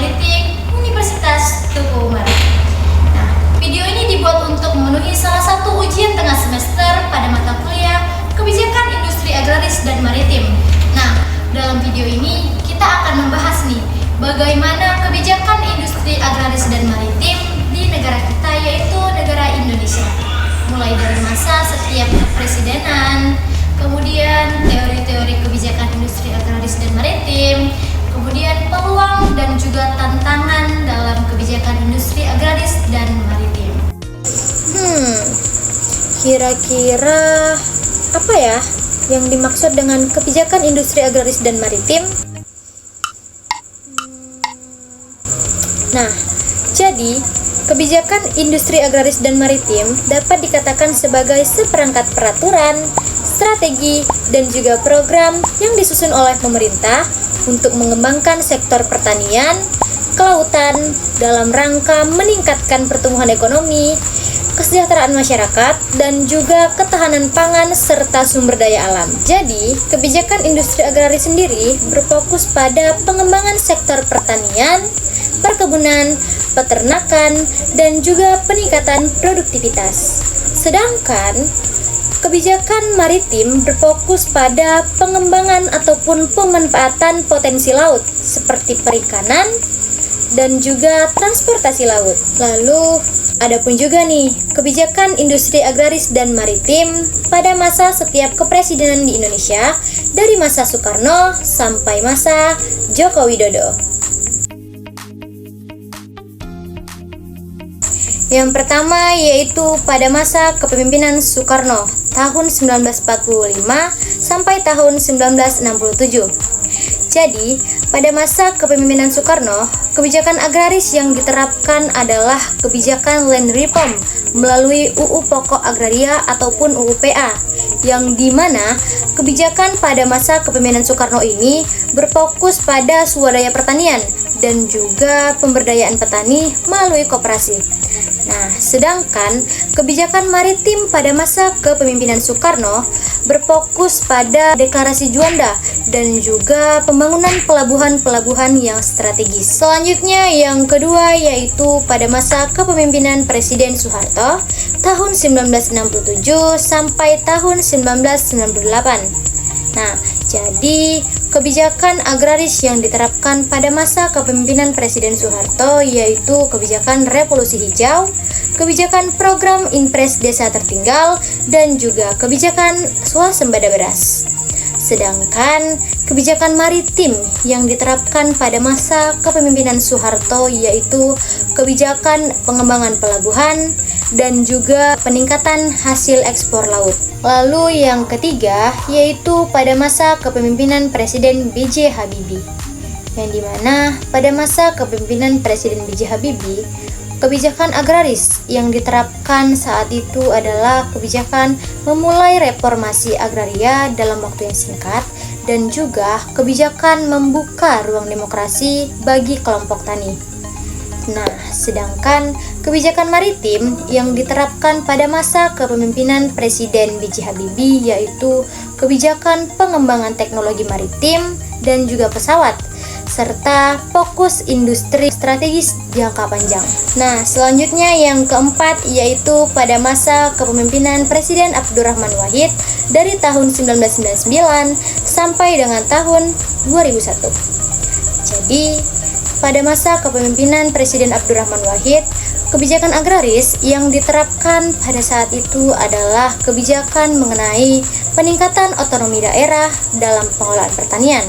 Politik Universitas Tuku Umar. Nah, video ini dibuat untuk memenuhi salah satu ujian tengah semester pada mata kuliah Kebijakan Industri Agraris dan Maritim. Nah, dalam video ini kita akan membahas nih bagaimana kebijakan industri agraris dan maritim di negara kita, yaitu negara Indonesia. Mulai dari masa setiap kepresidenan, kemudian teori-teori kebijakan industri agraris dan maritim, kemudian peluang dan juga tantangan dalam kebijakan industri agraris dan maritim. Kira-kira apa ya yang dimaksud dengan kebijakan industri agraris dan maritim? Nah, jadi kebijakan industri agraris dan maritim dapat dikatakan sebagai seperangkat peraturan, strategi, dan juga program yang disusun oleh pemerintah untuk mengembangkan sektor pertanian, kelautan dalam rangka meningkatkan pertumbuhan ekonomi, kesejahteraan masyarakat, dan juga ketahanan pangan serta sumber daya alam. Jadi, kebijakan industri agraris sendiri berfokus pada pengembangan sektor pertanian, perkebunan, peternakan, dan juga peningkatan produktivitas. Sedangkan kebijakan maritim berfokus pada pengembangan ataupun pemanfaatan potensi laut seperti perikanan dan juga transportasi laut. Lalu adapun juga nih kebijakan industri agraris dan maritim pada masa setiap kepresidenan di Indonesia dari masa Soekarno sampai masa Joko Widodo. Yang pertama yaitu pada masa kepemimpinan Soekarno tahun 1945 sampai tahun 1967. Jadi, pada masa kepemimpinan Soekarno, kebijakan agraris yang diterapkan adalah kebijakan land reform melalui UU Pokok Agraria ataupun UUPA, yang dimana kebijakan pada masa kepemimpinan Soekarno ini berfokus pada swadaya pertanian dan juga pemberdayaan petani melalui koperasi. Nah, sedangkan kebijakan maritim pada masa kepemimpinan Soekarno berfokus pada deklarasi Juanda dan juga pembangunan pelabuhan-pelabuhan yang strategis. Selanjutnya yang kedua yaitu pada masa kepemimpinan Presiden Soeharto tahun 1967 sampai tahun 1998. Nah, jadi kebijakan agraris yang diterapkan pada masa kepemimpinan Presiden Soeharto yaitu kebijakan revolusi hijau, kebijakan program Impres Desa Tertinggal, dan juga kebijakan swasembada beras. Sedangkan kebijakan maritim yang diterapkan pada masa kepemimpinan Soeharto yaitu kebijakan pengembangan pelabuhan dan juga peningkatan hasil ekspor laut. Lalu yang ketiga yaitu pada masa kepemimpinan Presiden B.J. Habibie, yang dimana pada masa kepemimpinan Presiden B.J. Habibie kebijakan agraris yang diterapkan saat itu adalah kebijakan memulai reformasi agraria dalam waktu yang singkat dan juga kebijakan membuka ruang demokrasi bagi kelompok tani. Nah, sedangkan kebijakan maritim yang diterapkan pada masa kepemimpinan Presiden B.J. Habibie yaitu kebijakan pengembangan teknologi maritim dan juga pesawat, serta fokus industri strategis jangka panjang. Nah, selanjutnya yang keempat yaitu pada masa kepemimpinan Presiden Abdurrahman Wahid dari tahun 1999 sampai dengan tahun 2001. Jadi, pada masa kepemimpinan Presiden Abdurrahman Wahid, kebijakan agraris yang diterapkan pada saat itu adalah kebijakan mengenai peningkatan otonomi daerah dalam pengelolaan pertanian.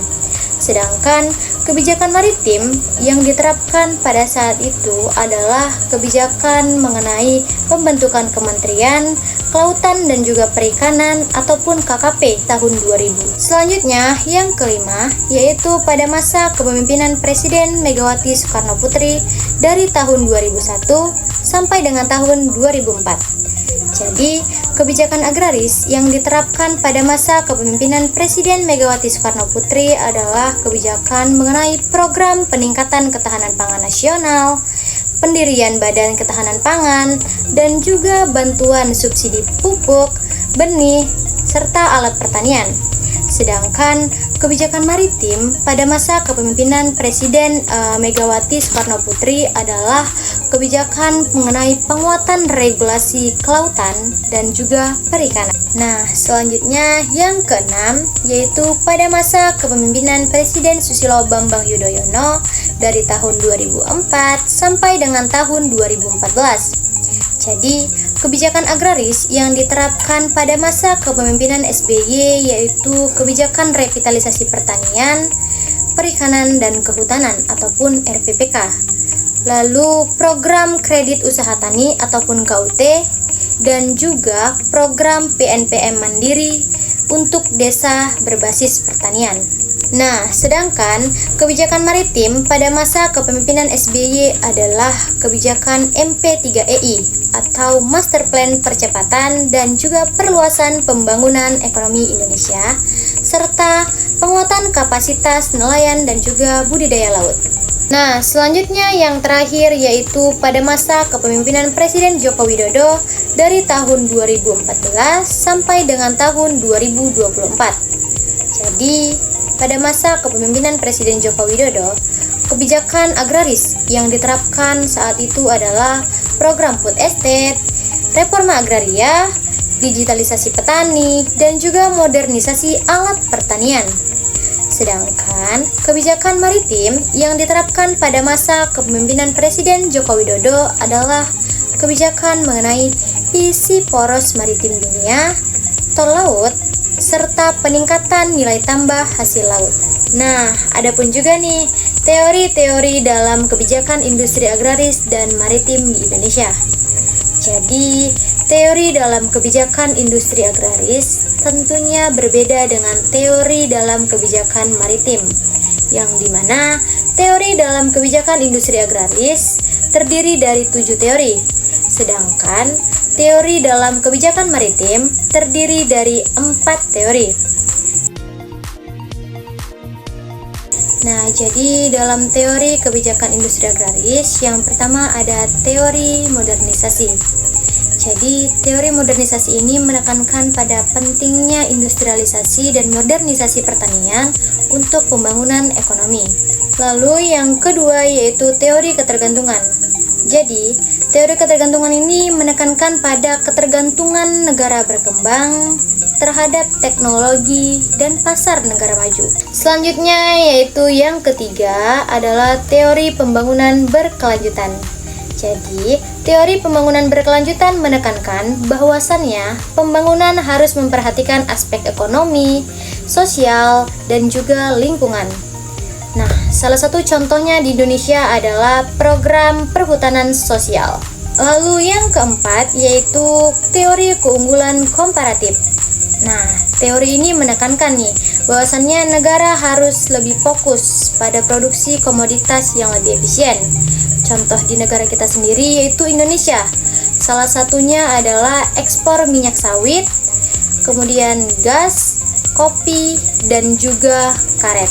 Sedangkan kebijakan maritim yang diterapkan pada saat itu adalah kebijakan mengenai pembentukan Kementerian Kelautan dan juga Perikanan ataupun KKP tahun 2000. Selanjutnya yang kelima yaitu pada masa kepemimpinan Presiden Megawati Soekarno Putri dari tahun 2001 sampai dengan tahun 2004. Jadi, kebijakan agraris yang diterapkan pada masa kepemimpinan Presiden Megawati Soekarno Putri adalah kebijakan mengenai program peningkatan ketahanan pangan nasional, pendirian Badan Ketahanan Pangan, dan juga bantuan subsidi pupuk, benih, serta alat pertanian. Sedangkan kebijakan maritim pada masa kepemimpinan Presiden Megawati Soekarno Putri adalah kebijakan mengenai penguatan regulasi kelautan dan juga perikanan. Nah, selanjutnya yang keenam yaitu pada masa kepemimpinan Presiden Susilo Bambang Yudhoyono dari tahun 2004 sampai dengan tahun 2014. Jadi, kebijakan agraris yang diterapkan pada masa kepemimpinan SBY yaitu kebijakan revitalisasi pertanian, perikanan, dan kehutanan ataupun RPPK. Lalu program kredit usaha tani ataupun KUT, dan juga program PNPM Mandiri untuk desa berbasis pertanian. Nah, sedangkan kebijakan maritim pada masa kepemimpinan SBY adalah kebijakan MP3EI atau Master Plan Percepatan dan juga Perluasan Pembangunan Ekonomi Indonesia serta penguatan kapasitas nelayan dan juga budidaya laut. Nah, selanjutnya yang terakhir yaitu pada masa kepemimpinan Presiden Joko Widodo dari tahun 2014 sampai dengan tahun 2024. Jadi, pada masa kepemimpinan Presiden Joko Widodo, kebijakan agraris yang diterapkan saat itu adalah program food estate, reforma agraria, digitalisasi petani, dan juga modernisasi alat pertanian. Sedangkan kebijakan maritim yang diterapkan pada masa kepemimpinan Presiden Joko Widodo adalah kebijakan mengenai isi poros maritim dunia, tol laut, serta peningkatan nilai tambah hasil laut. Nah, adapun juga nih teori-teori dalam kebijakan industri agraris dan maritim di Indonesia. Jadi, teori dalam kebijakan industri agraris tentunya berbeda dengan teori dalam kebijakan maritim, yang dimana teori dalam kebijakan industri agraris terdiri dari 7 teori, sedangkan teori dalam kebijakan maritim terdiri dari 4 teori. Nah, jadi dalam teori kebijakan industri agraris, yang pertama ada teori modernisasi. Jadi, teori modernisasi ini menekankan pada pentingnya industrialisasi dan modernisasi pertanian untuk pembangunan ekonomi. Lalu yang kedua yaitu teori ketergantungan. Jadi, teori ketergantungan ini menekankan pada ketergantungan negara berkembang terhadap teknologi dan pasar negara maju. Selanjutnya yaitu yang ketiga adalah teori pembangunan berkelanjutan. Jadi, teori pembangunan berkelanjutan menekankan bahwasannya pembangunan harus memperhatikan aspek ekonomi, sosial, dan juga lingkungan. Nah, salah satu contohnya di Indonesia adalah program perhutanan sosial. Lalu yang keempat yaitu teori keunggulan komparatif. Nah, teori ini menekankan nih bahwasannya negara harus lebih fokus pada produksi komoditas yang lebih efisien. Contoh di negara kita sendiri yaitu Indonesia. Salah satunya adalah ekspor minyak sawit, kemudian gas, kopi, dan juga karet.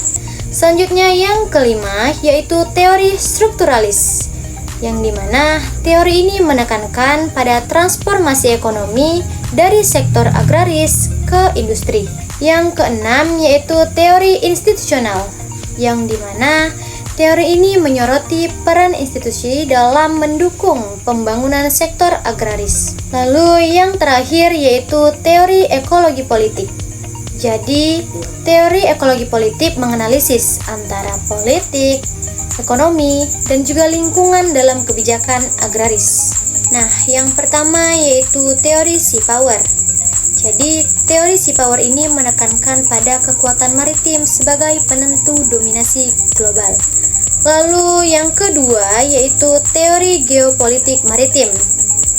Selanjutnya yang kelima yaitu teori strukturalis, yang dimana teori ini menekankan pada transformasi ekonomi dari sektor agraris ke industri. Yang keenam yaitu teori institusional, yang dimana teori ini menyoroti peran institusi dalam mendukung pembangunan sektor agraris. Lalu yang terakhir yaitu teori ekologi politik. Jadi, teori ekologi politik menganalisis antara politik, ekonomi, dan juga lingkungan dalam kebijakan agraris. Nah, yang pertama yaitu teori sea power. Jadi, teori sea power ini menekankan pada kekuatan maritim sebagai penentu dominasi global. Lalu yang kedua yaitu teori geopolitik maritim.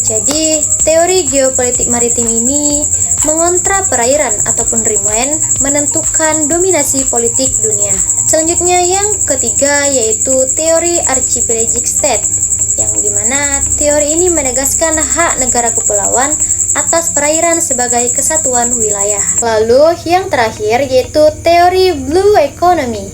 Jadi, teori geopolitik maritim ini mengontra perairan ataupun rimwen menentukan dominasi politik dunia. Selanjutnya yang ketiga yaitu teori archipelagic state, yang dimana teori ini menegaskan hak negara kepulauan atas perairan sebagai kesatuan wilayah. Lalu yang terakhir yaitu teori blue economy.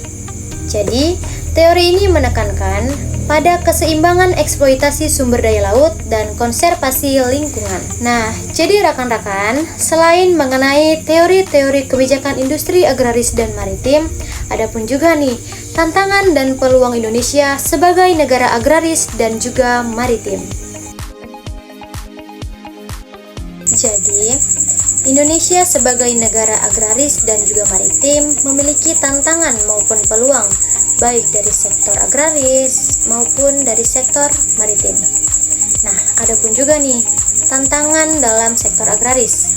Jadi, teori ini menekankan pada keseimbangan eksploitasi sumber daya laut dan konservasi lingkungan. Nah, jadi rekan-rekan, selain mengenai teori-teori kebijakan industri agraris dan maritim, ada pun juga nih tantangan dan peluang Indonesia sebagai negara agraris dan juga maritim. Jadi, Indonesia sebagai negara agraris dan juga maritim memiliki tantangan maupun peluang baik dari sektor agraris maupun dari sektor maritim. Nah, ada pun juga nih tantangan dalam sektor agraris.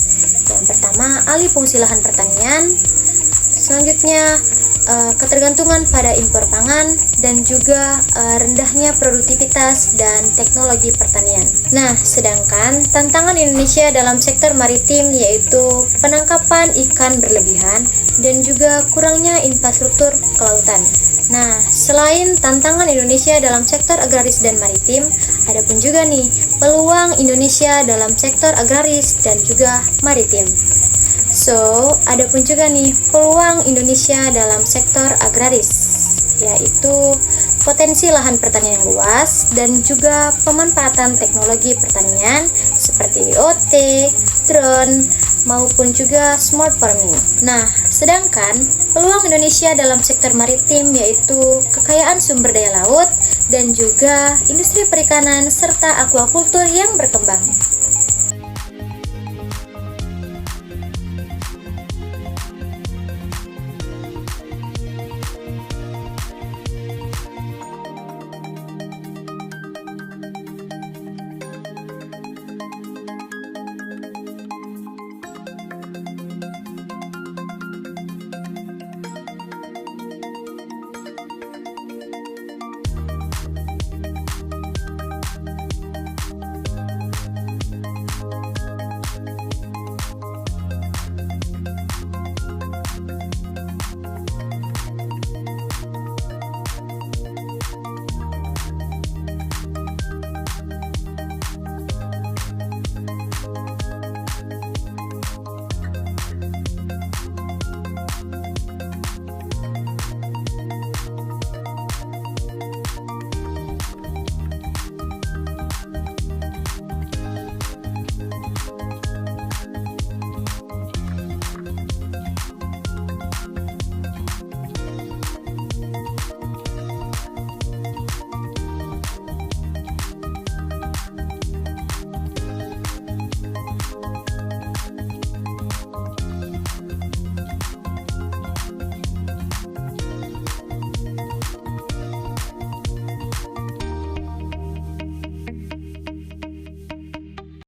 Yang pertama, alih fungsi lahan pertanian. Selanjutnya, ketergantungan pada impor pangan dan juga rendahnya produktivitas dan teknologi pertanian. Nah, sedangkan tantangan Indonesia dalam sektor maritim yaitu penangkapan ikan berlebihan dan juga kurangnya infrastruktur kelautan. Nah, selain tantangan Indonesia dalam sektor agraris dan maritim, ada pun juga nih peluang Indonesia dalam sektor agraris dan juga maritim. So, ada pun juga nih peluang Indonesia dalam sektor agraris, yaitu potensi lahan pertanian yang luas dan juga pemanfaatan teknologi pertanian seperti IoT, drone, maupun juga smart farming. Nah, sedangkan peluang Indonesia dalam sektor maritim yaitu kekayaan sumber daya laut dan juga industri perikanan serta aquaculture yang berkembang.